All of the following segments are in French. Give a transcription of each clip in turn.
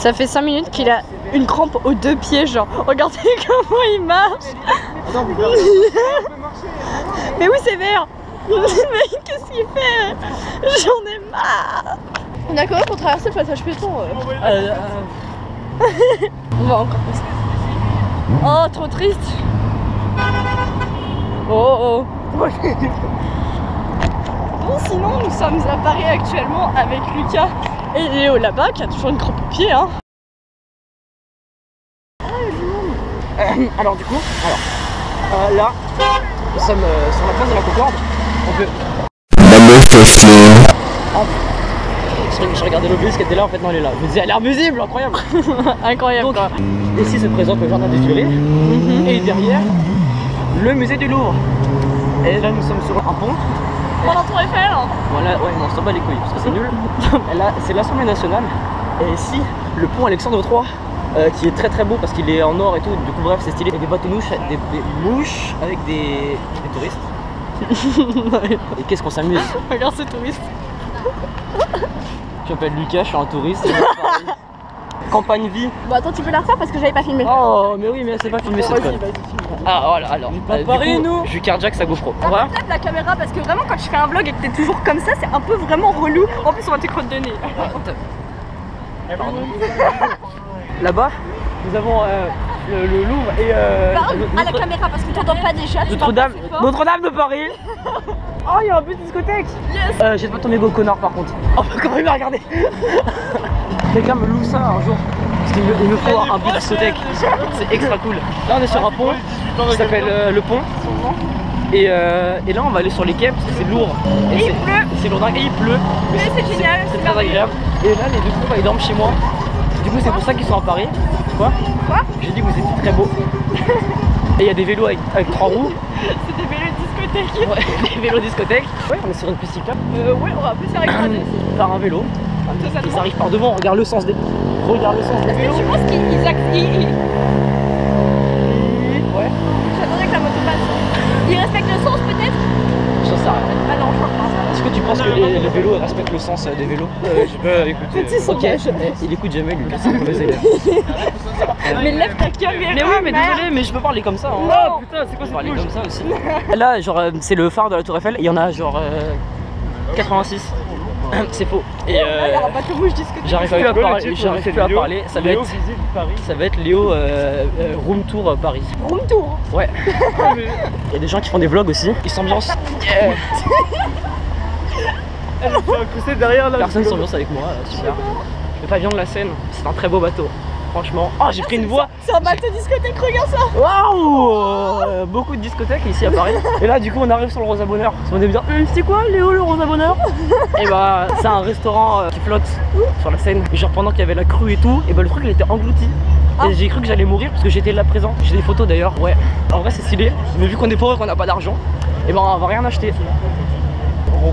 Ça fait 5 minutes qu'il a une crampe aux 2 pieds, genre. Regardez comment il marche. Mais oui, c'est vert. Mais qu'est-ce qu'il fait? J'en ai marre. On a comment pour traverser le passage piéton? On va encore passer. Oh, trop triste. Oh. Bon, sinon, nous sommes à Paris actuellement avec Lucas et Léo là-bas qui a toujours une crampe au pied, hein. Ah, il y a du monde. Alors du coup, là, nous sommes sur la place de la Concorde. On peut... Je regardais l'obélisque qui était là, en fait non, elle est là. Je me disais, elle a l'air visible, incroyable. Incroyable. Donc, ici se présente le jardin des Tuileries et derrière le musée du Louvre. Et là nous sommes sur un pont. Pendant Tour Eiffel. Voilà, ouais, mais on s'en bat les couilles parce que c'est nul. Là, c'est l'Assemblée nationale. Et ici, le pont Alexandre III, qui est très très beau parce qu'il est en or et tout. Du coup, bref, c'est stylé. Il y a des bateaux mouches, des mouches avec des touristes. Et qu'est-ce qu'on s'amuse. Regarde ce touriste. Je m'appelle Lucas, je suis un touriste. Campagne vie. Bon, attends, tu peux la refaire parce que j'avais pas filmé. Oh, mais oui, mais c'est pas filmé cette fois. Ah, voilà, alors. Paris, du coup, nous. je suis cardiaque, sa GoPro. On va peut-être la caméra parce que vraiment, quand tu fais un vlog et que t'es toujours comme ça, c'est un peu vraiment relou. En plus, on va te crotte de nez. Là-bas, nous avons le Louvre et. Parle à la caméra parce que t'entends pas déjà. Notre-Dame de Paris. Oh, il y a un but discothèque. Yes. J'ai pas ton mégot connard par contre. Oh, comment il m'a regardé. Quelqu'un me loue ça un jour. Parce qu'il me faut un but discothèque. C'est extra cool. Là, on est sur un pont qui s'appelle le pont. Et là, on va aller sur les quais parce que c'est lourd. Et il pleut. C'est lourd et il pleut. Mais c'est génial. C'est très agréable. Et là, les deux couples, ils dorment chez moi. Du coup, c'est pour ça qu'ils sont à Paris. Quoi? J'ai dit que vous étiez très beaux. Et il y a des vélos avec 3 roues. C'est des vélos discothèques. Ouais, des vélos discothèques. Ouais, on est sur une piste cyclable. Ouais, on va plus faire écraser. Par un vélo. Ils arrivent par devant, regarde le sens des vélos. Est-ce que tu penses qu'ils Ouais. J'attendais que la moto passe. Ils respectent le sens peut-être? Ça s'arrête. Ah non, je crois pas. Est-ce que tu penses que les vélos respectent le sens des vélos? Je peux écouter. Petit sondage. Il écoute jamais, Lucas, c'est un mauvais élève. Mais lève ta caméra. Mais oui, mais désolé, mais je peux parler comme ça. Hein. Oh putain, c'est quoi cette parler bouche? comme ça aussi. Là, genre, c'est le phare de la Tour Eiffel. Il y en a genre 86. C'est faux. Et Il y aura pas de bouche discothèque. j'arrive plus à parler. Ça va être Léo Room Tour Paris. Room tour. Ouais. Il y a des gens qui font des vlogs aussi. Ils s'ambiancent. Elle s'est accrochée derrière là. Personne s'ambiance avec moi, super. Le pavillon de la Seine, c'est un très beau bateau. Franchement. Oh, j'ai pris une voix. C'est un bateau discothèque, regarde ça. Waouh. Beaucoup de discothèques ici à Paris. Et là, du coup, on arrive sur le Rosa Bonheur. On est bien. C'est quoi, Léo, le Rosa Bonheur? Et bah, c'est un restaurant qui flotte sur la Seine. Et genre, pendant qu'il y avait la crue et tout, et bah, le truc, il était englouti. Et j'ai cru que j'allais mourir parce que j'étais là présent. J'ai des photos d'ailleurs. Ouais. En vrai, c'est stylé. Mais vu qu'on est pauvre et qu'on n'a pas d'argent, et bah, on va rien acheter.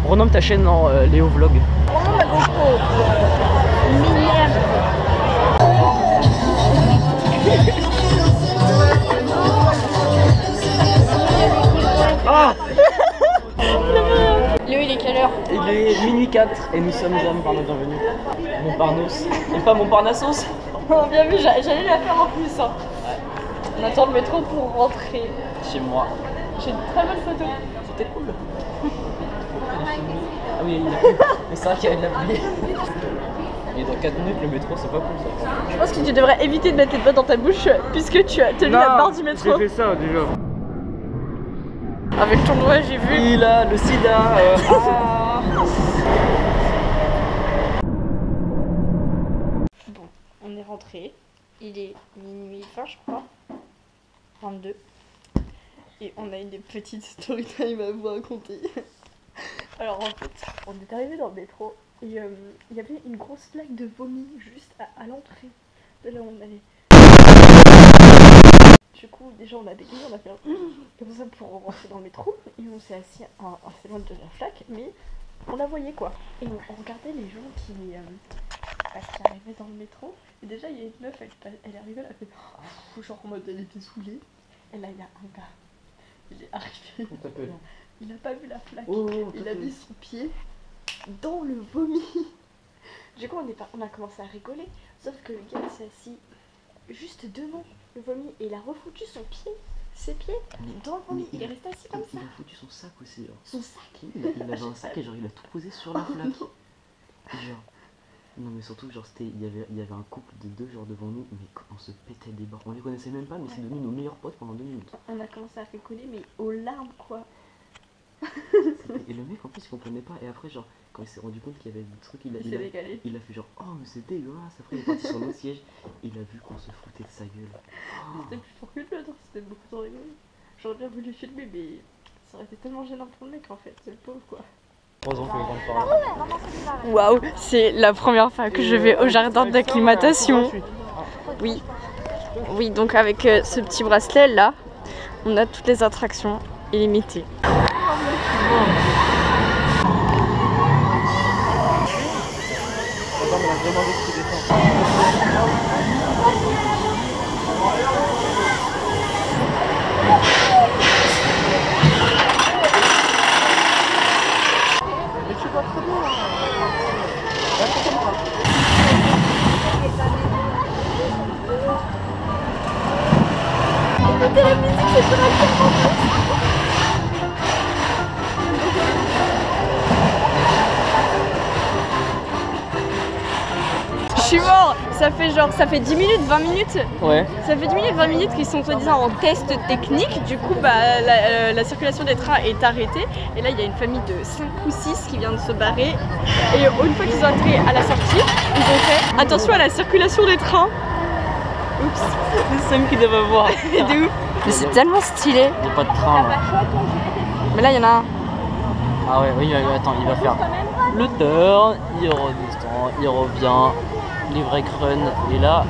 Renomme ta chaîne en Léo Vlog. Renomme ma GoPro. Minième. Ah. Léo, il est quelle heure? Il est minuit 4 et nous sommes à Montparnasse. Montparnasse. Et pas Montparnassos. Oh, bien vu, j'allais la faire en plus. Hein. On attend le métro pour rentrer. Chez moi. J'ai une très belle photo. C'était cool. Ah oui, il a plu. Mais c'est vrai qu'il y avait de la pluie. Et dans 4 minutes, le métro, c'est pas cool ça. Je pense que tu devrais éviter de mettre tes doigts dans ta bouche puisque tu as tenu la barre du métro. J'ai fait ça déjà. Avec ton doigt, j'ai vu. Il a le sida. Bon, on est rentré. Il est minuit 20, je crois. 22. Et on a une petite story time à vous raconter. Alors en fait, on est arrivé dans le métro et il y avait une grosse flaque de vomi juste à l'entrée de là où on allait. Du coup, déjà on a dégainé, on a fait comme ça pour rentrer dans le métro et on s'est assis assez loin de la flaque, mais on la voyait quoi. Et on regardait les gens qui arrivaient dans le métro. Et déjà il y a une meuf, elle est arrivée, elle a fait genre en mode elle était saoulée. Et là il y a un gars, il est arrivé. Il n'a pas vu la flaque, il a mis son pied dans le vomi. Du coup on a commencé à rigoler. Sauf que le gars s'est assis juste devant le vomi et il a refoutu ses pieds dans le vomi. Il est resté assis comme ça. Il a foutu son sac aussi. Genre. Son sac. Il avait un sac et genre il a tout posé sur la flaque. Genre. Non mais surtout genre il y avait un couple de deux genre devant nous, mais on se pétait des barres. On les connaissait même pas, mais c'est devenu nos meilleurs potes pendant 2 minutes. On a commencé à rigoler mais aux larmes quoi. Et le mec en plus il comprenait pas, et après genre quand il s'est rendu compte qu'il y avait des trucs, il a fait genre oh mais c'est dégueulasse. Après il est parti sur notre siège, il a vu qu'on se foutait de sa gueule. C'était plus fort que l'autre, c'était beaucoup trop rigolo. J'aurais bien voulu filmer mais ça aurait été tellement gênant pour le mec en fait, c'est le pauvre quoi. Waouh, c'est la première fois que je vais au jardin d'acclimatation. Oui, oui, donc avec ce petit bracelet là, on a toutes les attractions illimitées. Écoutez la musique, c'est pour Je suis mort. Ça fait 10 minutes, 20 minutes. Ouais. Ça fait 10 minutes, 20 minutes qu'ils sont soi-disant en test technique. Du coup, la circulation des trains est arrêtée. Et là, il y a une famille de 5 ou 6 qui vient de se barrer. Et une fois qu'ils sont entrés à la sortie, ils ont fait attention à la circulation des trains. Oups. C'est Sam qui devait voir. De ouf. Mais c'est tellement stylé. Il n'y a pas de train là. Mais là, il y en a un. Ah ouais, oui, attends, il va faire le turn, il redescend, il revient, les vrais run, et là,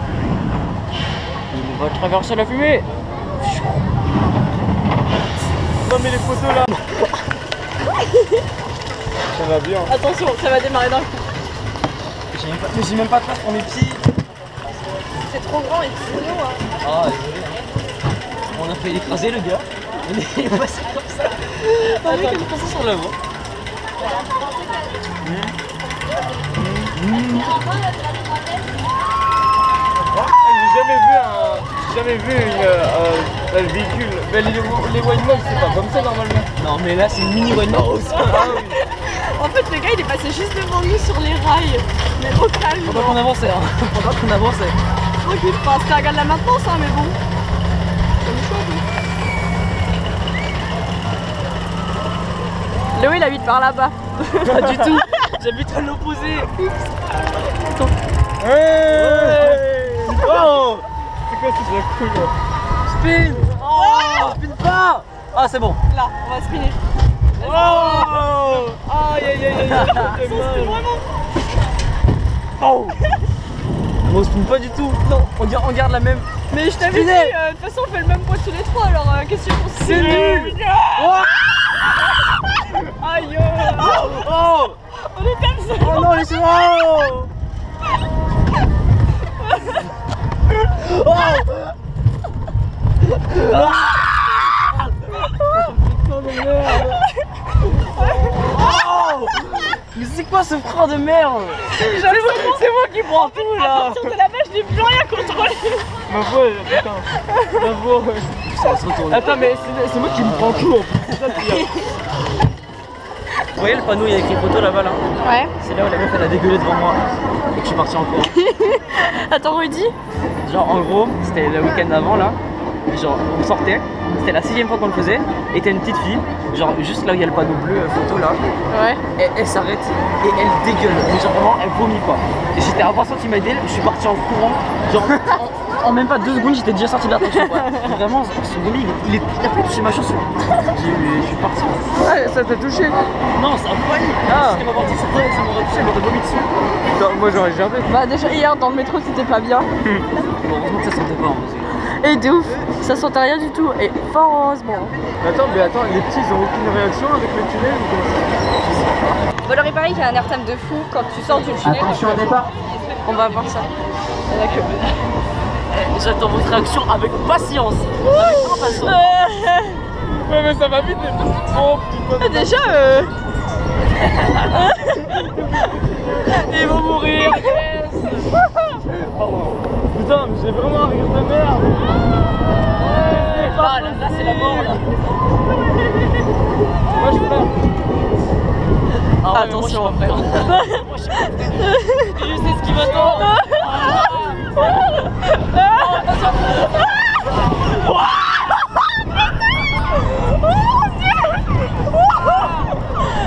il va traverser la fumée. Non mais les photos là. Ça va bien. Attention, ça va démarrer d'un coup. J'ai même pas de place pour mes pieds. C'est trop grand et tout haut. Hein. Ah, désolé. On a failli écraser le gars. Il est passé comme ça. Ah, mec, il est passé sur la voie. J'ai jamais vu un véhicule. Mais les Waymo c'est pas comme ça normalement. Non, mais là, c'est une mini one house. Ah oui. En fait, le gars il est passé juste devant nous sur les rails. Mais au calme. Pendant qu'on avançait, hein. Pendant qu'on avançait. Tranquille, enfin, c'était un gars de la maintenance, hein, mais bon. C'est le choix, oui. Léo il habite par là-bas. Pas du tout. J'habite à l'opposé. Oh. C'est quoi ce truc cool là? Spin. Oh, spin pas. Ah, c'est bon. Là, on va spinner. Oh. Aïe aïe aïe aïe. Vraiment. Oh. On spin pas du tout. Non, on garde la même. Mais je t'avais dit, de toute façon on fait le même poids tous les trois, alors qu'est-ce que tu penses? C'est nul. Aïe. Oh. On est comme ça. Oh non, laissez-moi. Oh. Oh. Mais c'est quoi ce frein de merde? C'est moi qui prends tout À là. partir de là-bas, je n'ai plus rien contrôlé. Ma voix, putain. Ma voix. Ça va se retourner. Attends, mais c'est moi qui me prends tout en plus. C'est ça le pire. Vous voyez le panneau, il y a écrit photo là-bas là? Ouais. C'est là où la meuf elle a dégueulé devant moi et que je suis parti en cours. Attends, redis. Genre en gros, c'était le week-end avant là, et genre on sortait, c'était la 6ème fois qu'on le faisait, et t'as une petite fille, genre juste là où il y a le panneau bleu photo là, Ouais. elle s'arrête et elle dégueule, mais genre vraiment elle vomit quoi. Et j'étais à 20 cm d'elle, je suis parti en courant, genre en même pas 2 secondes j'étais déjà sorti de l'attention quoi. Vraiment son vomi il a fait toucher ma chaussure. Je suis parti. Ouais, ça t'a touché? Non, ça a failli. Ah. Si elle m'aurait dit ça m'aurait touché, elle m'aurait vomi dessus. Non, moi j'aurais jamais. Bah déjà hier dans le métro c'était pas bien. Heureusement que ça sentait pas. Hein, Et de ouf, ça sentait rien du tout. Et fort heureusement. Mais attends, les petits ils ont aucune réaction avec le tunnel ou comment ça? Bon alors il paraît qu'il y a un airtime de fou quand tu sors du tunnel. Attention au départ. On va voir ça. J'attends votre réaction avec patience. Avec impatience. Ouais, mais ça va vite les petits. Oh putain. Déjà ils vont mourir. Pardon. Putain, mais j'ai vraiment un rire de merde. Là, c'est la mort là. Moi je pleure. Ah ouais, Attention. mais moi, je suis pas prêt. Et je sais ce qui m'attend.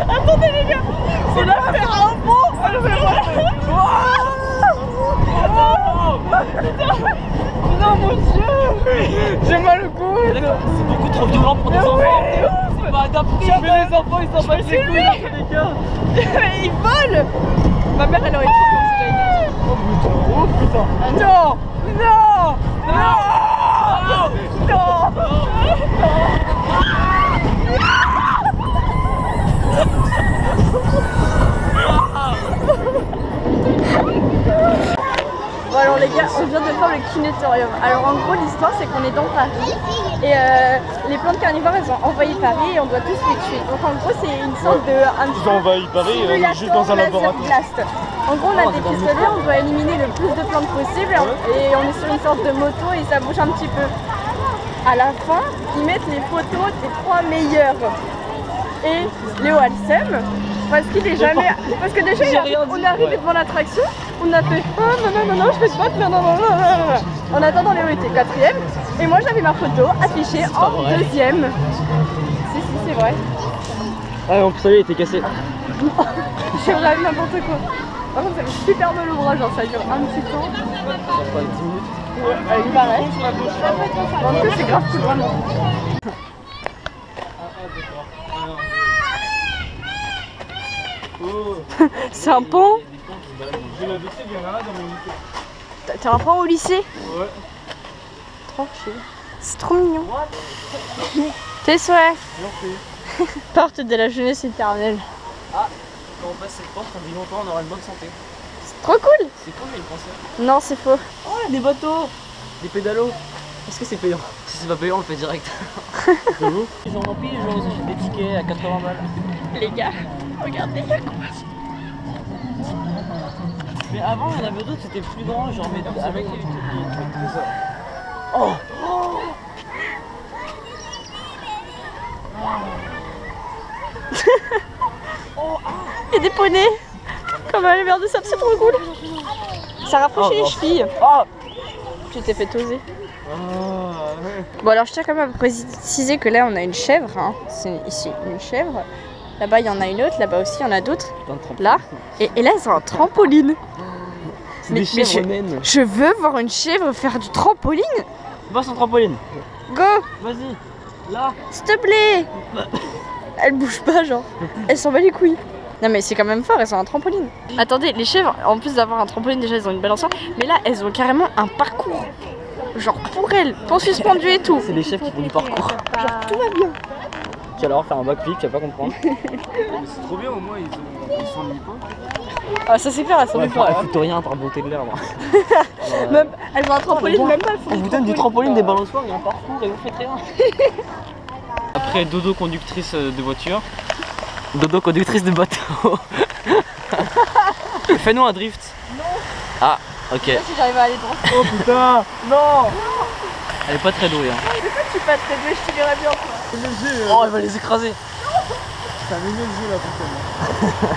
Attendez les gars, c'est là faire un bond. Non mon dieu, j'ai mal au cou. C'est beaucoup trop violent pour des enfants. C'est pas adapté. Mais les enfants ils s'en battent les couilles dans tous les cas. Ils volent. Ma mère elle aurait trop peur si j'avais dit. Oh putain. Non, non, non, non. Bon alors les gars, on vient de faire le kinétorium. Alors en gros l'histoire c'est qu'on est dans Paris et les plantes carnivores elles ont envahi Paris et on doit tous les tuer. Donc en gros c'est une sorte de... Ils ont envahi Paris et on est juste dans un laboratoire. En gros on a des pistolets, on doit éliminer le plus de plantes possible et on est sur une sorte de moto et ça bouge un petit peu. À la fin, ils mettent les photos des 3 meilleurs. Et Léo a le seum parce qu'il est jamais... Parce que déjà on est arrivé devant l'attraction, on a fait oh non, je vais te battre, non. En attendant Léo était 4ème et moi j'avais ma photo affichée en 2ème. Si c'est vrai. Ah, en plus, il était cassé. J'ai vraiment n'importe quoi. Par contre ça fait super mal au bras, genre ça dure un petit temps. Ça prend 10 minutes. Ouais, il paraît. En tout cas c'est grave cool vraiment. C'est un pont. J'ai la WC, il y en a un dans mon lycée. T'as un pont au lycée? Ouais. Tranquille. C'est trop mignon. Tes souhaits. Porte de la jeunesse éternelle. Ah, quand on passe cette porte, on dit longtemps, on aura une bonne santé. C'est trop cool. C'est cool, mais le concert. Non, c'est faux. Oh, il y a des bateaux, des pédalos. Est-ce que c'est payant? Si c'est pas payant, on le fait direct. C'est vous? Ils ont rempli, ils ont aussi des tickets à 80 balles. Les gars, regardez la quoi. Mais avant, il y en avait d'autres, c'était plus grand, genre mais avec les trucs comme ça. Oh, Il y a des poneys. Comme un verre de sable, c'est trop cool. Ça rafraîchit les chevilles. oh. Tu t'es fait oser. Ah, ouais. Bon alors je tiens quand même à préciser que là on a une chèvre, hein. C'est ici une chèvre, là-bas il y en a une autre, là-bas aussi il y en a d'autres, là, et là elles ont un trampoline. C'est des chèvres naines. Je veux voir une chèvre faire du trampoline. Va sur trampoline. Go, Vas-y. Là. s'il te plaît. Elle bouge pas genre, elle s'en bat les couilles. Non mais c'est quand même fort, elles ont un trampoline. Attendez, les chèvres, en plus d'avoir un trampoline déjà elles ont une balançoire, mais là elles ont carrément un parcours. Genre pour elles, pont suspendu et tout. C'est des chèvres qui font du parcours. Genre tout va bien. Tu vas leur faire un backflip, tu vas pas comprendre. Mais c'est trop bien, au moins ils s'ennuient pas. Ah ça c'est clair, elles sont Ouais, pas. elles foutent rien par beauté de l'air. Même, elles ont un trampoline, même pas elles font On du vous donne du trampoline, des balançoires et un parcours et vous faites rien. Après dodo conductrice de voiture. Dodo conductrice de bateau. Fais-nous un drift. Non. Ah, ok. Je sais pas si j'arrive à aller droit. Oh putain. Non. Elle est pas très douée. Hein. Pourquoi tu suis pas très douée, je te dirais bien quoi. Oh, elle va les écraser. Ça mignon le jeu là, putain.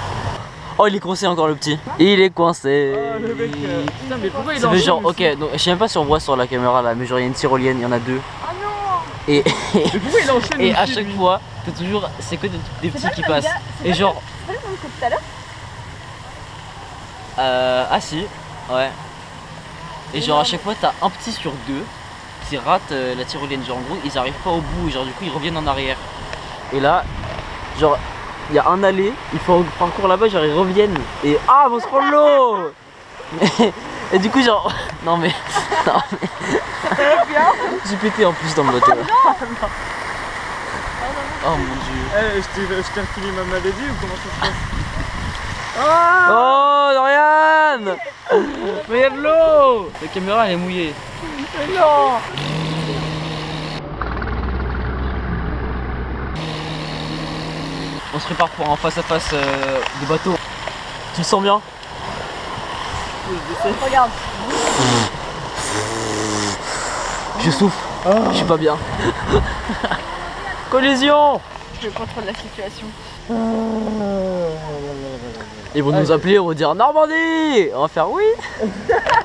Oh, il est coincé encore le petit. Il est coincé. Ah, le mec. Putain, mais pourquoi il Ça en fait chie, genre, lui, ok, donc je sais même pas si on voit sur la caméra là, mais genre il y a une tyrolienne, il y en a deux. Oh non. Et, Mais pourquoi il enchaîne et aussi, à chaque lui fois, t'as toujours, c'est que des petits qui passent. Et genre, C'est pas le même que tout à l'heure. ah si, ouais. Et genre à chaque fois t'as un petit sur deux qui rate la tyrolienne. Genre en gros ils arrivent pas au bout et genre du coup ils reviennent en arrière. Et là, genre il y a un aller, ils font un parcours là-bas, genre ils reviennent. Et ah on se prend l'eau. Et du coup genre, non mais j'ai pété en plus dans le bateau. Oh mon dieu. Eh, je t'ai refilé ma maladie ou comment ça se passe? Oh Dorian. Mais il y a de l'eau. La caméra elle est mouillée. Non. On se prépare pour un face à face de bateau. Tu le sens bien? Regarde. Je souffle, je suis pas bien. Collision. Je contrôle la situation. Ils vont nous appeler, on va dire Normandie. On va faire oui.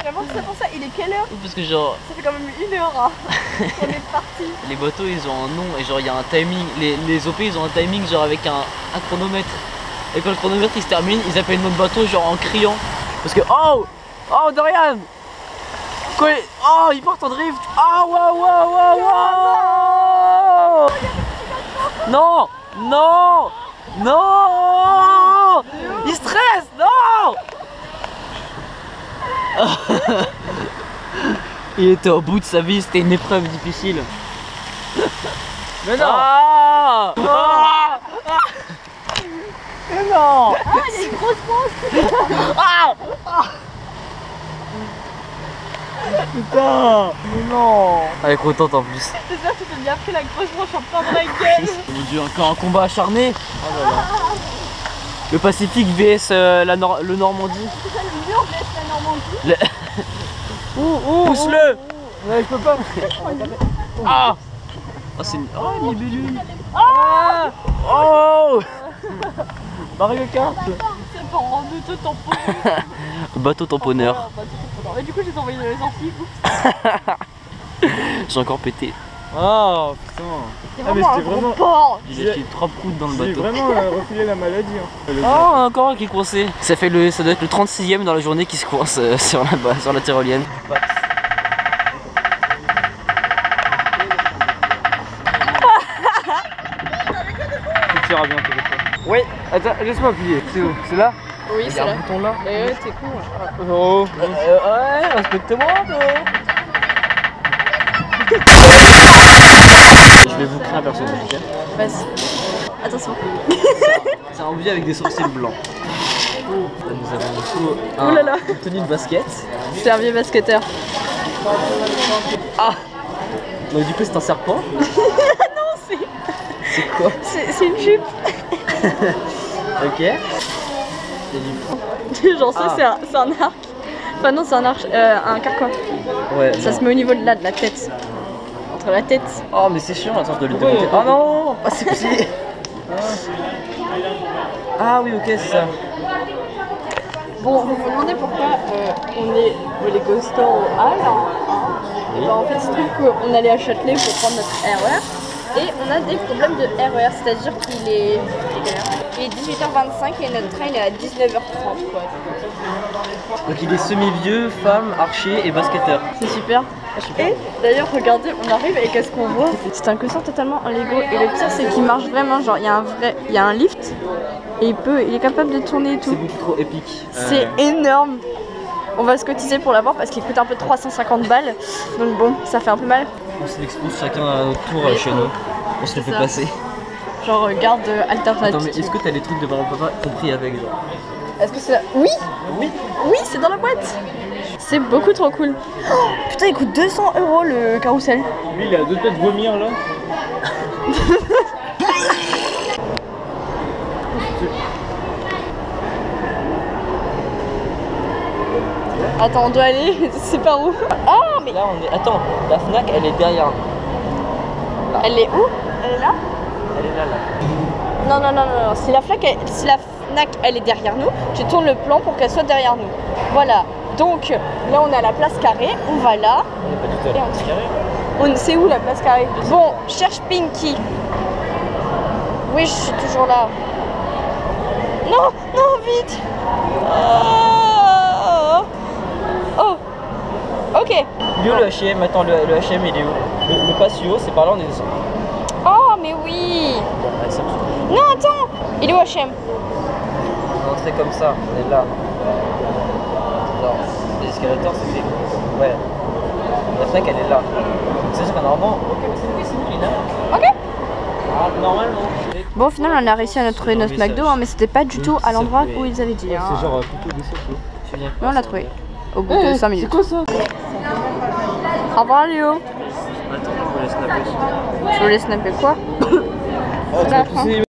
Vraiment, c'est pour ça, il est quelle heure? Parce que genre, Ça fait quand même 1 heure hein. On est parti. les bateaux ils ont un nom et genre il y a un timing. Les OP ils ont un timing genre avec un chronomètre. Et quand le chronomètre il se termine, ils appellent notre bateau genre en criant. Parce que oh Dorian. Oh ils partent en drift. Oh wow. Non. Il stresse. Non. Il était au bout de sa vie, c'était une épreuve difficile. Mais non. Mais non. Ah, il y a une grosse branche. Putain. Mais non. Elle est contente en plus. J'espère que tu t'es bien pris la grosse branche en plein dans la gueule. Mon dieu, encore un combat acharné. Le Pacifique vs le Normandie. C'est ça le mur vs la Normandie. Pousse-le. Ouais, je peux pas. Ah. C'est une... Oh, une libellule. Oh. Mario Kart. C'est pas en deux tampons. Bateau tamponneur. Mais du coup, j'ai envoyé dans les Antilles. J'ai encore pété. Oh putain. C'est Ah, mais vraiment un c'était gros vraiment- porc. J'ai acheté 3 proutes dans le J'ai bateau. vraiment refilé la maladie. Oh, encore un qui est coincé. Ça doit être le 36e dans la journée qui se coince sur la tyrolienne. Tu tireras bien tes fois. Oui, attends, laisse-moi appuyer. C'est où? C'est là? Oui, Il y c'est a là. un bouton là. Ouais, c'est cool. Oh. Ouais, respecte-moi un peu. Je vais vous créer un personnage, ok? Vas-y. Attention. C'est un vieux avec des sourcils blancs. Là, nous avons du coup Oh là là. une tenue de basket. C'est un vieux basketteur. Ah. Donc du coup c'est un serpent. Non, c'est. C'est quoi? C'est une jupe. Ok. Il y a du... J'en sais, Ah. c'est un arc. Enfin, non, c'est un arc. Un carquois. Ouais. Ça non. se met au niveau de là, de la tête. Entre la tête. Oh mais c'est chiant, attends je dois le Pourquoi démonter. il y a- Oh non. Ah c'est petit. Ah oui ok c'est ça. Bon, vous vous demandez pourquoi on est au Lego Store au Hall. Et ben, en fait, il se trouve qu'on allait à Châtelet pour prendre notre RER. Et on a des problèmes de RER, c'est-à-dire qu'il est 18h25 et notre train il est à 19h30 quoi. Donc il est semi-vieux, femme, archer et basketteur. C'est super. Et d'ailleurs, regardez, on arrive et qu'est-ce qu'on voit? C'est un coaster totalement en Lego. Et le pire, c'est qu'il marche vraiment. Genre, il y a un lift et il est capable de tourner et C'est tout. beaucoup trop épique. C'est énorme. On va se cotiser pour l'avoir parce qu'il coûte un peu 350 balles. Donc bon, ça fait un peu mal. On se l'expose chacun à notre tour chez nous. On se le fait ça. passer. Genre, garde alternative. Attends mais est-ce que t'as les trucs de Maman Papa compris avec genre? Est-ce que c'est là? Oui. Oui, c'est dans la boîte. C'est beaucoup trop cool. Oh, putain, il coûte 200 € le carrousel. Lui il a deux têtes de vomir là. Attends, on doit aller. C'est par où? Ah, mais Là on est. Attends, la Fnac elle est derrière. elle est où? Elle est là? Elle est là là. Non, non, non, non, non. Si la Fnac elle est derrière nous, tu tournes le plan pour qu'elle soit derrière nous. Voilà. Donc là on est à la place carrée, on va là. On est pas du tout à Et la on- place carrée. On sait où la place carrée? Bon, cherche Pinky. Oui, je suis toujours là. Non, non, vite. Oh. Ok. Il est où le H&M? Attends, le H&M il est où? Le patio, c'est par là on est descendu. Oh, mais oui. Bon, allez, ça me... Non, attends. Il est où HM? On est entré comme ça, on est là. Non, les escalators c'était... Ouais. La Fnac elle est là. C'est-à-dire que normalement... Ok, mais c'est nous Lina. Ok. Ah, normalement. Bon, au final, on a réussi à trouver notre McDo, hein, mais c'était pas du tout à l'endroit où ils avaient dit. Hein. C'est genre plutôt des sauts. Tu viens. Mais on l'a trouvé. Au bout de 5 minutes. C'est quoi ça? Au revoir, Léo. Attends, je vous laisse snapper. Je voulais snapper quoi? Oh, tu vas pousser